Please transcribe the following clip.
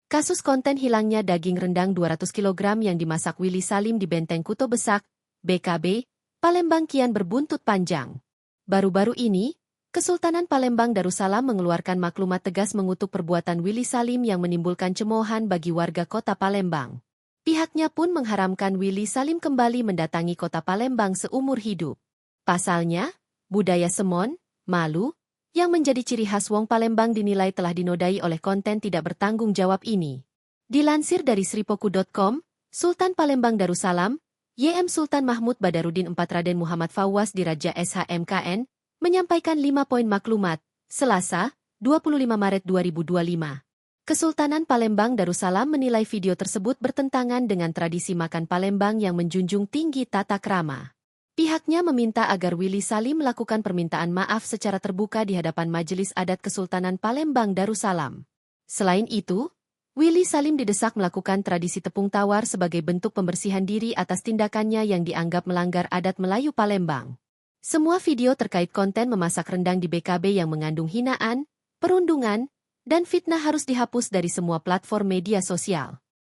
Kasus konten hilangnya daging rendang 200 kg yang dimasak Willy Salim di Benteng Kuto Besak, BKB, Palembang kian berbuntut panjang. Baru-baru ini, Kesultanan Palembang Darussalam mengeluarkan maklumat tegas mengutuk perbuatan Willy Salim yang menimbulkan cemoohan bagi warga kota Palembang. Pihaknya pun mengharamkan Willy Salim kembali mendatangi kota Palembang seumur hidup. Pasalnya, budaya semon, malu, yang menjadi ciri khas Wong Palembang dinilai telah dinodai oleh konten tidak bertanggung jawab ini. Dilansir dari sripoku.com, Sultan Palembang Darussalam, YM Sultan Mahmud Badarudin IV Raden Muhammad Fawwas Diraja SHMKN, menyampaikan 5 poin maklumat, Selasa, 25 Maret 2025. Kesultanan Palembang Darussalam menilai video tersebut bertentangan dengan tradisi makan Palembang yang menjunjung tinggi tata krama. Pihaknya meminta agar Willy Salim melakukan permintaan maaf secara terbuka di hadapan Majelis Adat Kesultanan Palembang Darussalam. Selain itu, Willy Salim didesak melakukan tradisi tepung tawar sebagai bentuk pembersihan diri atas tindakannya yang dianggap melanggar adat Melayu Palembang. Semua video terkait konten memasak rendang di BKB yang mengandung hinaan, perundungan, dan fitnah harus dihapus dari semua platform media sosial.